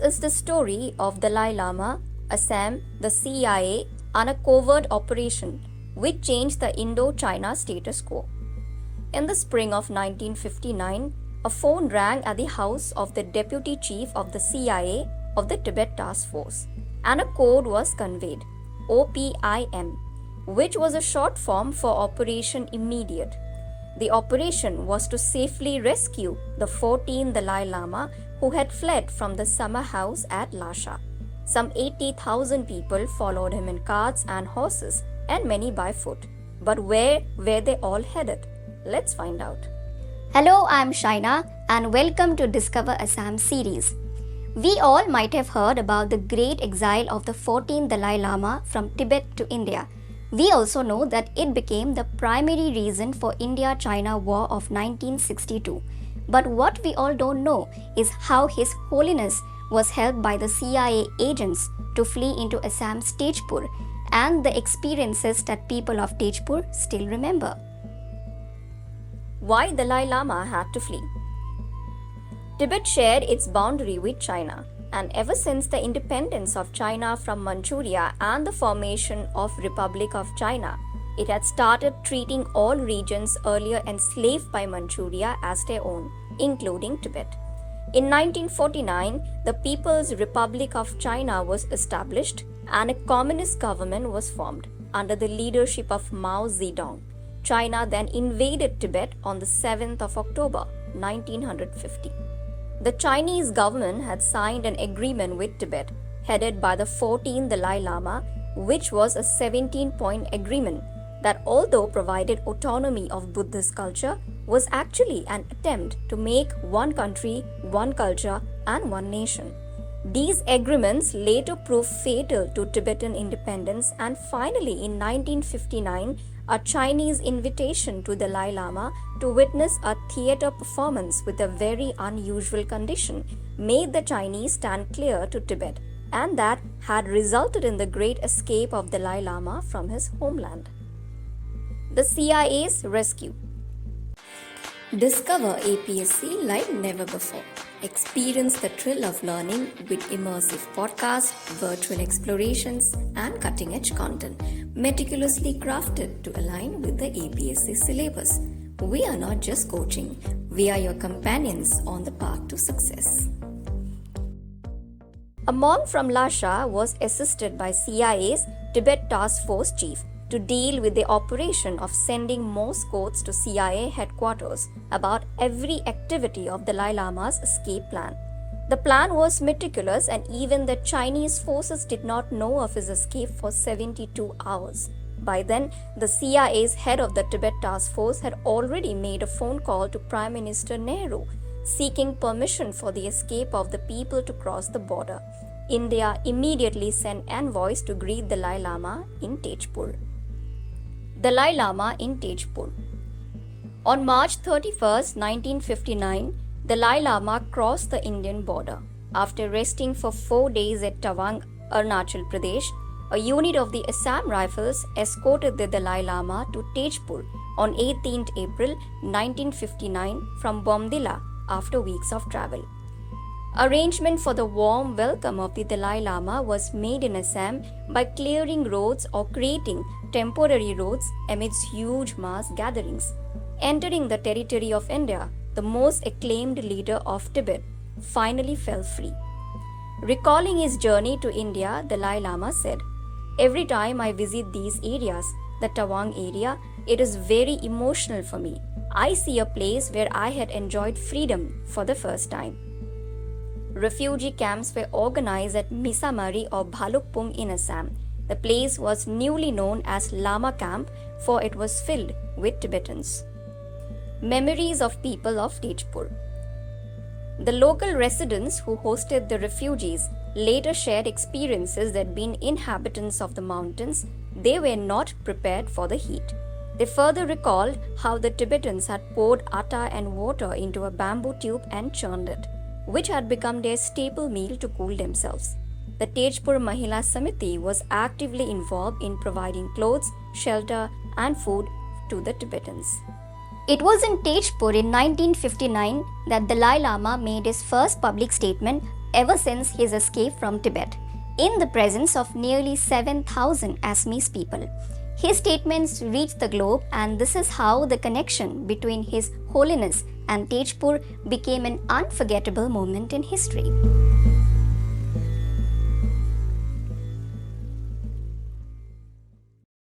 is the story of Dalai Lama, Assam, the CIA, and a covert operation which changed the Indo-China status quo. In the spring of 1959, a phone rang at the house of the deputy chief of the CIA of the Tibet Task Force, and a code was conveyed, OPIM, which was a short form for Operation Immediate. The operation was to safely rescue the 14th Dalai Lama who had fled from the summer house at Lhasa. Some 80,000 people followed him in carts and horses, and many by foot. But where were they all headed? Let's find out. Hello, I'm Shaina and welcome to Discover Assam series. We all might have heard about the great exile of the 14th Dalai Lama from Tibet to India. We also know that it became the primary reason for India-China War of 1962. But what we all don't know is how His Holiness was helped by the CIA agents to flee into Assam's Tezpur and the experiences that people of Tezpur still remember. Why Dalai Lama had to flee? Tibet shared its boundary with China, and ever since the independence of China from Manchuria and the formation of Republic of China, it had started treating all regions earlier enslaved by Manchuria as their own, including Tibet. In 1949, the People's Republic of China was established and a communist government was formed under the leadership of Mao Zedong. China then invaded Tibet on the 7th of October, 1950. The Chinese government had signed an agreement with Tibet, headed by the 14th Dalai Lama, which was a 17-point agreement that, although provided autonomy of Buddhist culture, was actually an attempt to make one country, one culture, and one nation. These agreements later proved fatal to Tibetan independence, and finally in 1959, a Chinese invitation to Dalai Lama to witness a theatre performance with a very unusual condition made the Chinese stand clear to Tibet, and that had resulted in the great escape of Dalai Lama from his homeland. The CIA's rescue. Discover APSC like never before. Experience the thrill of learning with immersive podcasts, virtual explorations, and cutting-edge content, meticulously crafted to align with the APSC syllabus. We are not just coaching, we are your companions on the path to success. A monk from Lhasa was assisted by CIA's Tibet Task Force Chief to deal with the operation of sending Morse codes to CIA headquarters about every activity of Dalai Lama's escape plan. The plan was meticulous, and even the Chinese forces did not know of his escape for 72 hours. By then, the CIA's head of the Tibet Task Force had already made a phone call to Prime Minister Nehru, seeking permission for the escape of the people to cross the border. India immediately sent envoys to greet Dalai Lama in Tezpur. Dalai Lama in Tezpur. On March 31, 1959, Dalai Lama crossed the Indian border. After resting for 4 days at Tawang, Arunachal Pradesh, a unit of the Assam Rifles escorted the Dalai Lama to Tezpur on 18 April 1959 from Bomdila after weeks of travel. Arrangement for the warm welcome of the Dalai Lama was made in Assam by clearing roads or creating temporary roads amidst huge mass gatherings. Entering the territory of India, the most acclaimed leader of Tibet finally fell free. Recalling his journey to India, Dalai Lama said, "Every time I visit these areas, the Tawang area, it is very emotional for me. I see a place where I had enjoyed freedom for the first time." Refugee camps were organized at Misamari or Bhalukpung in Assam. The place was newly known as Lama Camp, for it was filled with Tibetans. Memories of people of Tezpur. The local residents who hosted the refugees later shared experiences that being inhabitants of the mountains, they were not prepared for the heat. They further recalled how the Tibetans had poured atta and water into a bamboo tube and churned it, which had become their staple meal to cool themselves. The Tezpur Mahila Samiti was actively involved in providing clothes, shelter, and food to the Tibetans. It was in Tezpur in 1959 that Dalai Lama made his first public statement ever since his escape from Tibet, in the presence of nearly 7,000 Assamese people. His statements reached the globe, and this is how the connection between His Holiness and Tezpur became an unforgettable moment in history.